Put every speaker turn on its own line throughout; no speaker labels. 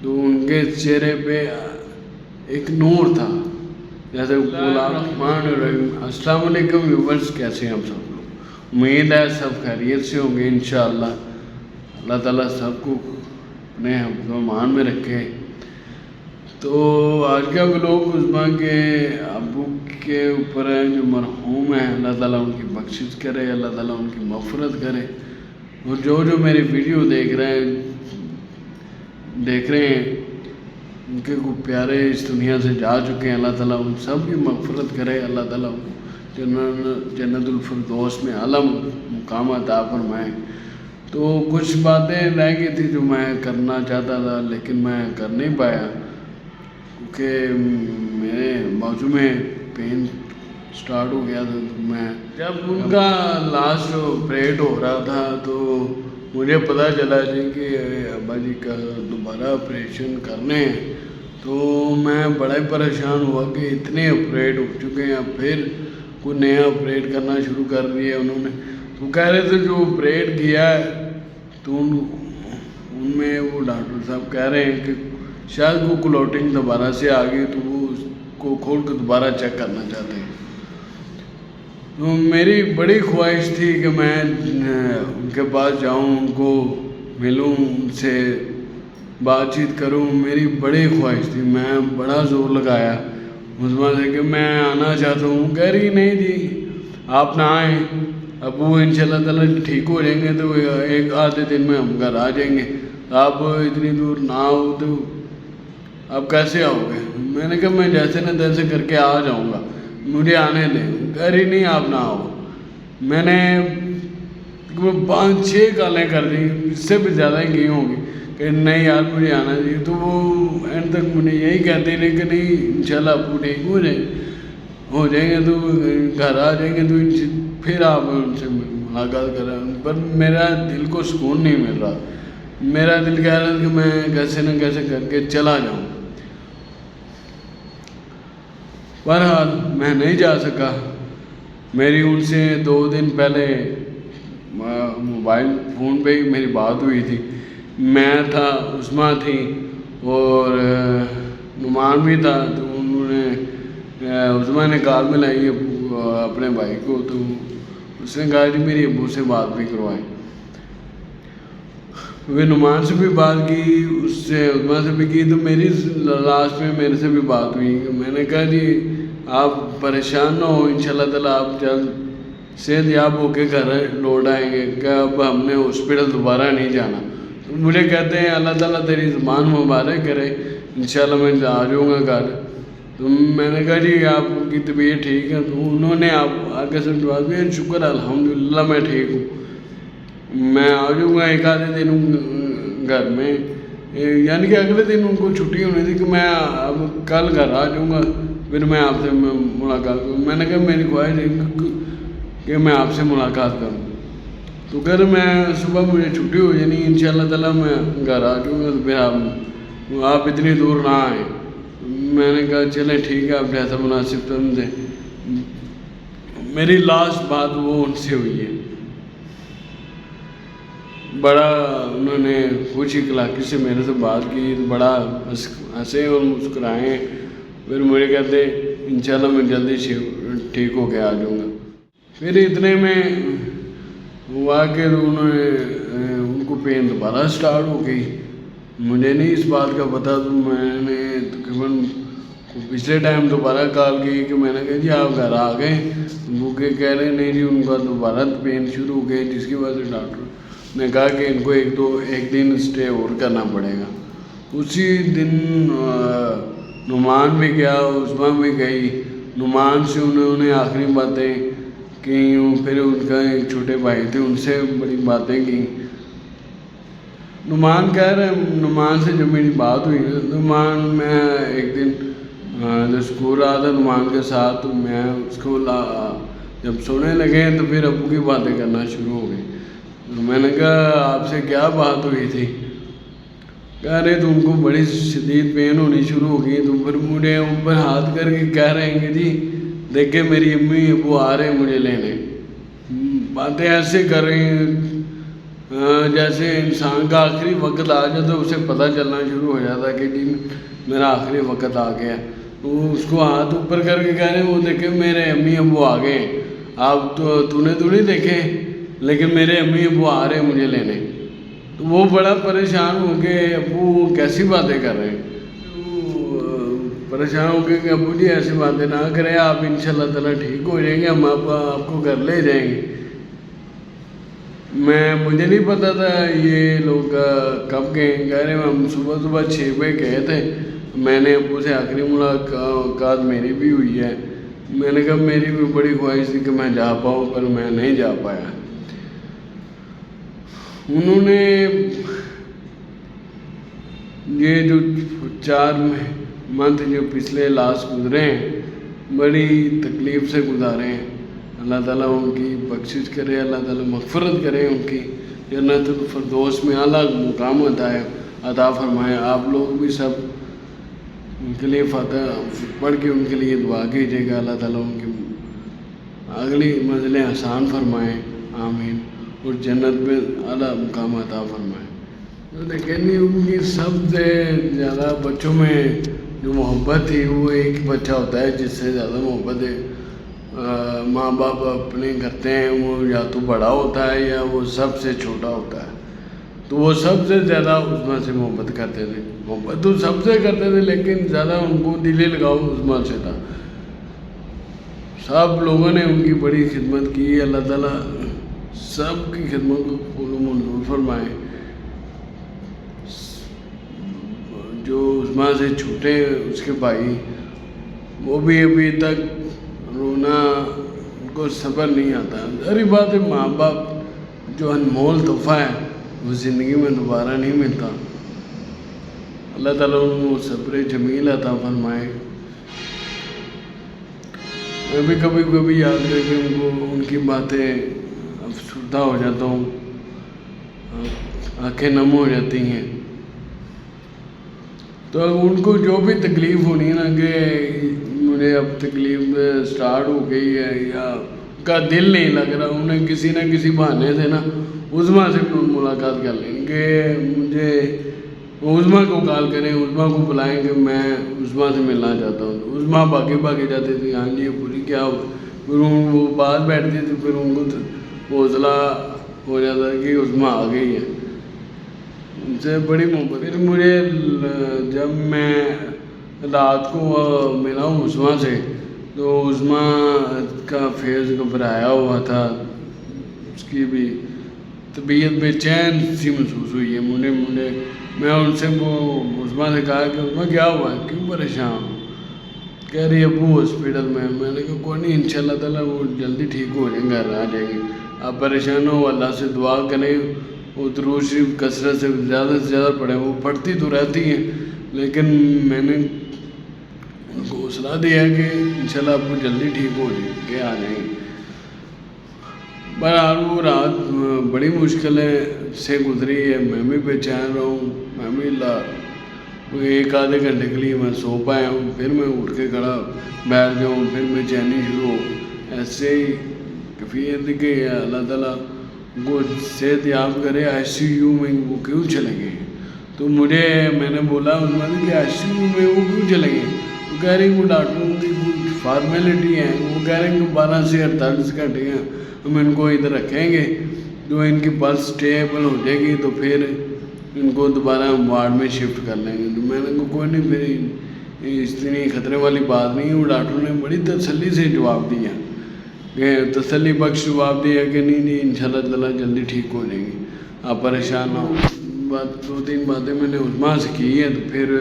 تو ان کے چہرے پہ ایک نور تھا جیسے السلام علیکم ویورز، کیسے ہیں ہم سب لوگ؟ امید ہے سب خیریت سے ہوں گے انشاءاللہ۔ اللہ تعالیٰ سب کو اپنے حفظ و امان میں رکھے۔ تو آج کا ولاگ عظمیٰ کے ابو کے اوپر ہے جو مرحوم ہیں، اللہ تعالیٰ ان کی بخشش کرے، اللہ تعالیٰ ان کی مغفرت کرے، اور جو میری ویڈیو دیکھ رہے ہیں ان کے کو پیارے اس دنیا سے جا چکے ہیں، اللہ تعالیٰ ان سب کی مغفرت کرے، اللہ تعالیٰ جنت الفردوس میں اعلیٰ مقام عطا فرمائے۔ تو کچھ باتیں رہ گئی تھی جو میں کرنا چاہتا تھا لیکن میں کر نہیں پایا کیونکہ میرے بازو میں پین سٹارٹ ہو گیا تھا۔ تو میں جب ان کا لاسٹ آپریٹ ہو رہا تھا تو مجھے پتہ چلا کہ ابا جی کا دوبارہ آپریشن کرنے ہیں، تو میں بڑا ہی پریشان ہوا کہ اتنے آپریٹ ہو چکے ہیں، اب پھر کوئی نیا آپریٹ کرنا شروع کر دیا انہوں نے۔ تو کہہ رہے تھے جو آپریٹ کیا ہے تو ان میں وہ ڈاکٹر صاحب کہہ رہے ہیں کہ شاید وہ کلوٹنگ دوبارہ سے آ گئی، تو وہ اس کو کھول کے دوبارہ چیک کرنا چاہتے ہیں۔ تو میری بڑی خواہش تھی کہ میں ان کے پاس جاؤں، ان کو ملوں، ان سے بات چیت کروں، میری بڑی خواہش تھی۔ میں بڑا زور لگایا عظمیٰ سے کہ میں آنا چاہتا ہوں، کہہ رہی نہیں جی آپ نہ آئیں، اب وہ انشاءاللہ تعالیٰ ٹھیک ہو جائیں گے تو ایک آدھے دن میں ہم گھر آ جائیں گے، آپ اتنی دور نہ آؤ تو آپ کیسے آؤ گے؟ میں نے کہا میں جیسے نہ تیسے کر کے آ جاؤں گا، مجھے آنے دیں۔ کہہ رہی نہیں آپ نہ آؤ۔ میں نے 5-6 کالیں کر دی، اس سے بھی زیادہ ہی گئی ہوں گی کہ نہیں یار مجھے آنا چاہیے۔ تو وہ اینڈ تک مجھے یہی کہتے ہیں کہ نہیں انشاءاللہ ابو ٹھیک ہو جائیں گے تو گھر آ جائیں گے، تو پھر آپ ان سے ملاقات کریں۔ پر میرا دل کو سکون نہیں مل رہا، میرا دل کہہ رہا ہے کہ میں کیسے نہ کیسے کر کے چلا جاؤں۔ بہرحال میں نہیں جا سکا۔ میری ان سے 2 دن پہلے موبائل فون پہ ہی میری بات ہوئی تھی، میں تھا، عظمیٰ تھی اور نعمان بھی تھا۔ تو انہوں نے عظمیٰ نے کال ملائی اپنے بھائی کو، تو اس نے کہا جی میری ابو سے بات بھی کروائیں۔ وہ نعمان سے بھی بات کی، اس سے عظمیٰ سے بھی کی، تو میری لاسٹ میں میرے سے بھی بات ہوئی۔ میں نے کہا جی آپ پریشان نہ ہو، انشاءاللہ تعالیٰ آپ جلد صحت یاب ہو کے گھر لوٹ آئیں گے، کہ اب ہم نے ہاسپٹل دوبارہ نہیں جانا۔ تو مجھے کہتے ہیں اللہ تعالیٰ تیری زبان مبارک کرے، انشاءاللہ میں آ جاؤں گا گھر۔ تو میں نے کہا جی آپ کی طبیعت ٹھیک ہے؟ تو انہوں نے آپ آگے سے جواب دیا شکر الحمدللہ میں ٹھیک ہوں، میں آ جاؤں گا ایک آدھے دن گھر میں، یعنی کہ اگلے دن ان کو چھٹی ہونی تھی کہ میں اب کل گھر آ جاؤں گا، پھر میں آپ سے ملاقات کروں۔ میں نے کہا میری خواہش ہے کہ میں آپ سے ملاقات کروں۔ تو اگر میں صبح مجھے چھٹی ہو جانی انشاءاللہ تعالیٰ میں گھر آ جاؤں گا، تو پھر آپ اتنی دور نہ آئیں۔ میں نے کہا چلیں ٹھیک ہے، آپ جیسا مناسب سمجھیں۔ میری لاسٹ بات وہ ان سے ہوئی ہے، بڑا انہوں نے خوش اخلاقی سے میرے سے بات کی، بڑا ہنسے اور مسکرائے، پھر مجھے کہتے انشاءاللہ میں جلدی ٹھیک ہو کے آ جاؤں گا۔ پھر اتنے میں ہوا کہ ان کو پین دوبارہ سٹارٹ ہو گئی، مجھے نہیں اس بات کا پتہ۔ تو میں نے تقریباً پچھلے ٹائم دوبارہ کال کی کہ میں نے کہا جی آپ گھر آ گئے؟ وہ کہہ رہے نہیں جی ان کا دوبارہ پین شروع ہو گئی، جس کی وجہ سے ڈاکٹر نے کہا کہ ان کو ایک دن اسٹے اور کرنا پڑے گا۔ اسی دن نعمان بھی گیا، عظمیٰ بھی گئی۔ نعمان سے انہوں نے آخری باتیں کی، پھر ان کا ایک چھوٹے بھائی تھے ان سے بڑی باتیں کی۔ نعمان کہہ رہے نعمان سے جب میری بات ہوئی نا، نعمان میں ایک دن جب اسکول رہا تھا نعمان کے ساتھ، تو میں اسکول جب سونے لگے تو پھر ابو کی باتیں کرنا شروع ہو گئی۔ تو میں نے کہا آپ سے کیا بات ہوئی تھی؟ کہہ رہے تو ان کو بڑی شدید پین ہونی شروع ہو گئی، تو پھر مجھے اوپر ہاتھ کر کے کہہ رہے ہیں کہ جی دیکھیں میری امی ابو آ رہے ہیں مجھے لینے، باتیں ایسے کر رہی ہیں۔ جیسے انسان کا آخری وقت آ جاتا ہے اسے پتہ چلنا شروع ہو جاتا ہے کہ جی میرا آخری وقت آ گیا. تو اس کو ہاتھ اوپر کر کے کہہ رہے ہیں وہ دیکھیں میرے امی ابو آ گئے ہیں. آپ تو نے تھوڑی دیکھے لیکن میرے امی ابو آ رہے ہیں مجھے لینے. تو وہ بڑا پریشان ہو کے ابو کیسی باتیں کر رہے ہیں. پریشان ہو کے کہ ابو جی ایسی باتیں نہ کریں, آپ انشاءاللہ تعالیٰ ٹھیک ہو جائیں گے, ہم آپ کو گھر لے جائیں گے. مجھے نہیں پتا تھا یہ لوگ کب گئے. کہہ رہے ہیں ہم صبح 6 بجے گئے تھے. میں نے ابو سے آخری ملاقات میری بھی ہوئی ہے. میں نے کہا میری بھی بڑی خواہش تھی کہ میں جا پاؤں پر میں نہیں جا پایا. انہوں نے یہ جو 4 منتھ جو پچھلے لاسٹ گزرے ہیں بڑی تکلیف سے گزارے ہیں. اللہ تعالیٰ ان کی بخشش کرے, اللہ تعالیٰ مغفرت کرے, ان کی جنت الفردوس میں اعلیٰ مقام عطا فرمائے. آپ لوگ بھی سب ان کے لیے فاتحہ پڑھ کے ان کے لیے دعا کیجیے گا, اللہ تعالیٰ ان کی اگلی منزلیں آسان فرمائیں, آمین, اور جنت میں اعلیٰ مقام عطا فرمائے. تو دیکھیں نہیں ان کی سب سے زیادہ بچوں میں جو محبت تھی وہ ایک بچہ ہوتا ہے جس سے زیادہ محبت ہے ماں باپ اپنے کرتے ہیں. وہ یا تو بڑا ہوتا ہے یا وہ سب سے چھوٹا ہوتا ہے. تو وہ سب سے زیادہ عظمیٰ سے محبت کرتے تھے. محبت تو سب سے کرتے تھے لیکن زیادہ ان کو دلی لگاؤ عظمیٰ سے تھا. سب لوگوں نے ان کی بڑی خدمت کی. اللہ تعالیٰ سب کی خدمت کو قبول و منظور فرمائے. جو عظمیٰ سے چھوٹے اس کے بھائی وہ بھی ابھی تک رونا ان کو صبر نہیں آتا. ظاہری بات ہے ماں باپ جو انمول تحفہ ہے وہ زندگی میں دوبارہ نہیں ملتا. اللہ تعالیٰ ان کو صبر جمیل عطا فرمائے. میں بھی کبھی کبھی یاد کر کے ان کی باتیں افسردہ ہو جاتا ہوں, آنکھیں نم ہو جاتی ہیں. تو ان کو جو بھی تکلیف ہونی ہے نا کہ مجھے اب تکلیف سٹارٹ ہو گئی ہے یا ان کا دل نہیں لگ رہا, انہیں کسی نہ کسی بہانے سے نا عظمیٰ سے ملاقات کر لیں کہ مجھے عظمیٰ کو کال کریں, عظمیٰ کو بلائیں کہ میں عظمیٰ سے ملنا چاہتا ہوں. عظمیٰ بھاگے جاتے تھے, ہاں جی پوری کیا ہو. پھر وہ بات بیٹھتی تھی, پھر ان کو حوصلہ ہو جاتا ہے کہ عظمیٰ آ گئی ہے. ان سے بڑی محبت. پھر مجھے جب میں رات کو ملا ہوں عظمیٰ سے تو عظمیٰ کا فیس گھبرایا ہوا تھا, اس کی بھی طبیعت بے چین سی محسوس ہوئی ہے. میں ان سے عظمیٰ سے کہا کہ عظمیٰ کیا ہوا ہے, کیوں پریشان؟ کہہ رہی ابو ہاسپٹل میں. میں نے کہا کوئی نہیں انشاءاللہ تعالیٰ وہ جلدی ٹھیک ہو جائیں گے, گھر آ جائیں گے. آپ پریشان ہو, اللہ سے دعا کریں, وہ درود شریف کثرت سے زیادہ پڑھیں. وہ پڑھتی تو رہتی ہیں لیکن میں نے ان کو حوصلہ دیا کہ انشاءاللہ ابو جلدی ٹھیک ہو جائیں گے, آ جائیں گے. بہرحال وہ رات بڑی مشکل سے گزری ہے. میں بھی بے چین رہا ہوں. میں بھی 1 آدھے گھنٹے کے لیے میں سو پایا ہوں, پھر میں اٹھ کے کھڑا بیٹھ جاؤں, پھر بے چینی شروع ہو. ایسے ہی کیفیت کہ اللہ تعالیٰ کو صحت یاب کرے. ICU میں وہ کیوں چلے گئے؟ تو میں نے بولا کہ ICU میں وہ کیوں چلے گئے؟ وہ کہہ رہی وہ ڈاکٹروں کی کچھ فارمیلٹی ہیں. وہ کہہ رہے ہیں کہ 12 سے 48 گھنٹے ہیں, ہم ان کو ادھر رکھیں گے. جو ان کی پلس اسٹیبل ہو جائے گی تو پھر ان کو دوبارہ ہم وارڈ میں شفٹ کر لیں گے. تو میں نے کہا کوئی نہیں, پھر اتنی خطرے والی بات نہیں. وہ ڈاکٹروں نے بڑی تسلی سے جواب دیا, کہ تسلی بخش جواب دیا کہ نہیں انشاءاللہ تعالیٰ جلدی ٹھیک ہو جائیں گے, آپ پریشان نہ ہو. 2-3 باتیں میں نے عظمیٰ سے کی ہیں. تو پھر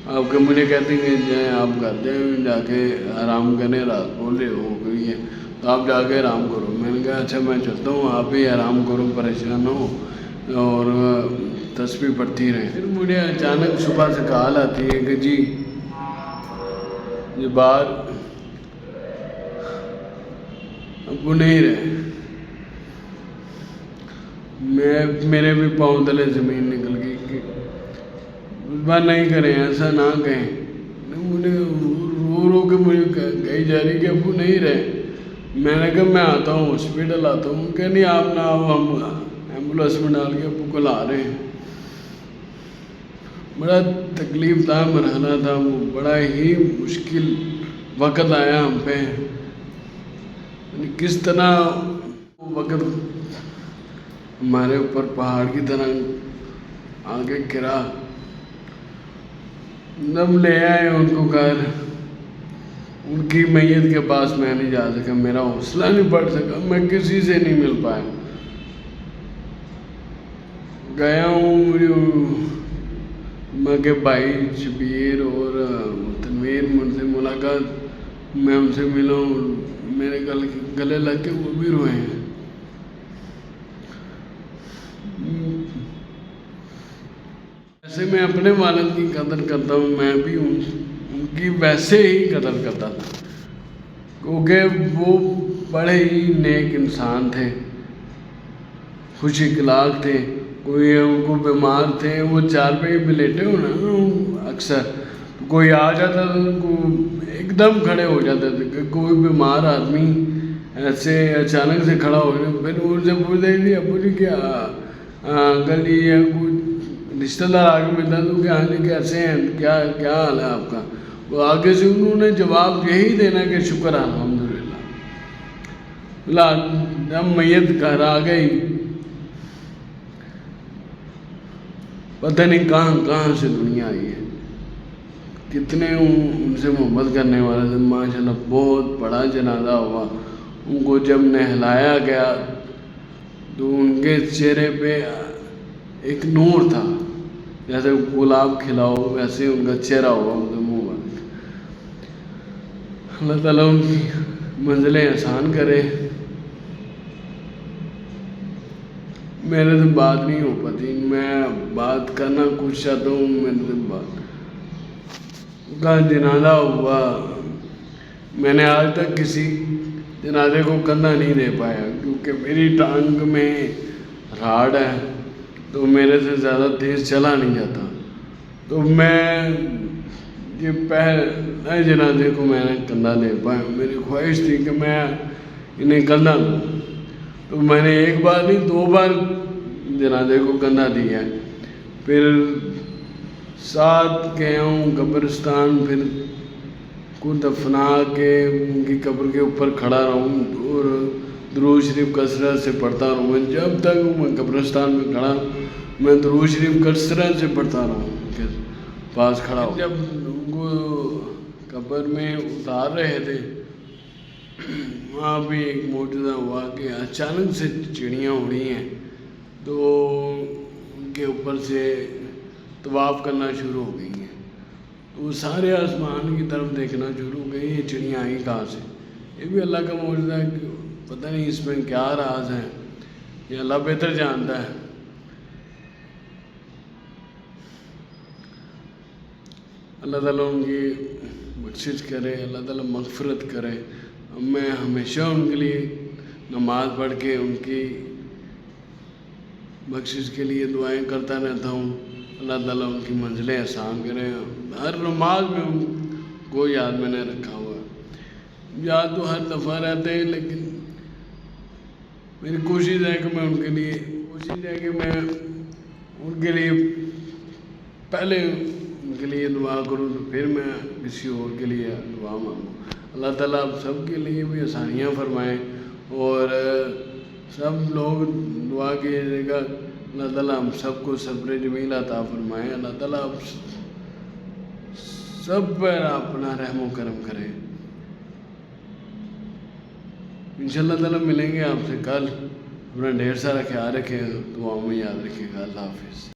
آپ مجھے کہتے ہیں کہ جائیں آپ گھر جائیں, جا کے آرام کریں, رات بول رہے ہو گئی ہے تو آپ جا کے آرام کرو. میں نے کہا اچھا میں چلتا ہوں, آپ ہی آرام کرو, پریشان نہ ہو اور تسبیح پڑھتی رہیں. پھر مجھے اچانک صبح سے کال آتی ہے کہ جی یہ باہر ابو نہیں رہے. میرے بھی پاؤں تلے زمین نکل گئی کہ اس بار نہیں کریں, ایسا نہ کہیں. مجھے رو کے مجھے کہی جا رہی کہ ابو نہیں رہے. میں نے کہا میں آتا ہوں, ہاسپٹل آتا ہوں. کہ نہیں آپ نہ آؤ, ہم ایمبولینس میں ڈال کے ابو کو لا رہے ہیں. بڑا تکلیف دہ مرحلہ تھا وہ، بڑا ہی مشکل وقت آیا ہم پہ. کس طرح وہ وقت ہمارے اوپر پہاڑ کی طرح آگے گرا. جب لے آئے ان کو گھر، ان کی میت کے پاس میں نہیں جا سکا، میرا حوصلہ نہیں بڑھ سکا، میں کسی سے نہیں مل پایا. گیا ہوں میں کہ بھائی شبیر اور تنویر ان سے ملاقات، میں ان سے ملا ہوں، میرے گلے لگ کے وہ بھی روئے ہیں. ویسے میں اپنے والد کی قدر کرتا ہوں، میں بھی ان کی ویسے ہی قدر کرتا تھا، کیونکہ وہ بڑے ہی نیک انسان تھے، خوش اخلاق تھے. کوئی ان کو بیمار تھے، وہ چارپائی پہ لیٹے ہو نا اکثر، کوئی آ جاتا تھا تو ایک دم کھڑے ہو جاتے تھے. کہ کوئی بیمار آدمی ایسے اچانک سے کھڑا ہو جائے، پھر ان سے پوچھتے تھے ابو جی کیا انکل جی یا کوئی رشتہ دار آگے ملتا تو کہ ہاں جی کیسے ہیں، کیا حال ہے آپ کا. وہ آگے سے انہوں نے جواب یہی دینا کہ شکر الحمدللہ. جب میت گھر آ گئی، پتہ نہیں کہاں سے دنیا آئی ہے. کتنے ان سے محبت کرنے والے تھے. ماشاءاللہ بہت بڑا جنازہ ہوا. ان کو جب نہلایا گیا تو ان کے چہرے پہ ایک نور تھا، جیسے گلاب کھلاؤ ویسے ان کا چہرہ ہوا منہ بن. اللہ تعالیٰ ان کی منزلیں آسان کرے. میرے سے بات نہیں ہو پاتی، میں بات کرنا کچھ چاہتا ہوں، میرے سے بات کا جنازہ ہوا. میں نے آج تک کسی جنازے کو کندھا نہیں دے پایا، کیونکہ میری ٹانگ میں راڑ ہے تو میرے سے زیادہ تیز چلا نہیں جاتا. تو میں یہ پہلے جنازے کو میں نے کندھا دے پایا. میری خواہش تھی کہ میں انہیں کندھا دوں، تو میں نے ایک بار نہیں 2 بار جنازے کو کندھا دیا ہے. پھر ساتھ گیا ہوں قبرستان، پھر کو دفنا کے ان کی قبر کے اوپر کھڑا رہوں اور درود شریف کثرت سے پڑھتا رہوں. جب تک میں قبرستان میں کھڑا میں درود شریف کثرت سے پڑھتا رہوں ان کے پاس کھڑا ہوں. جب ان کو قبر میں اتار رہے تھے، وہاں بھی ایک معجزہ ہوا کہ اچانک سے چڑیاں اڑی ہیں تو ان کے اوپر سے طواف کرنا شروع ہو گئی ہیں. تو وہ سارے آسمان کی طرف دیکھنا شروع ہو گئی. یہ چڑیاں آئیں کہاں سے؟ یہ بھی اللہ کا معجزہ ہے کہ پتہ نہیں اس میں کیا راز ہے، یہ اللہ بہتر جانتا ہے. اللہ تعالیٰ ان کی بخشش کرے، اللہ تعالیٰ مغفرت کرے. میں ہمیشہ ان کے لیے نماز پڑھ کے ان کی بخشش کے لیے دعائیں کرتا رہتا ہوں. اللہ تعالیٰ ان کی منزلیں آسان کرے. ہر نماز میں ان کو یاد میں نے رکھا ہوا ہے. یاد تو ہر دفعہ رہتے ہیں، لیکن میری کوشش ہے کہ میں ان کے لیے پہلے ان کے لیے دعا کروں تو پھر میں کسی اور کے لیے دعا مانگوں. اللہ تعالیٰ آپ سب کے لیے بھی آسانیاں فرمائیں اور سب لوگ دعا کیجیے گا. اللہ تعالیٰ ہم سب کو صبر جمیل عطا فرمائے. اللہ تعالیٰ آپ سب پر اپنا رحم و کرم کرے. انشاءاللہ تعالیٰ ملیں گے آپ سے کل. اپنا ڈھیر سارا خیال رکھیں، دعاؤں میں یاد رکھیے گا. اللہ حافظ.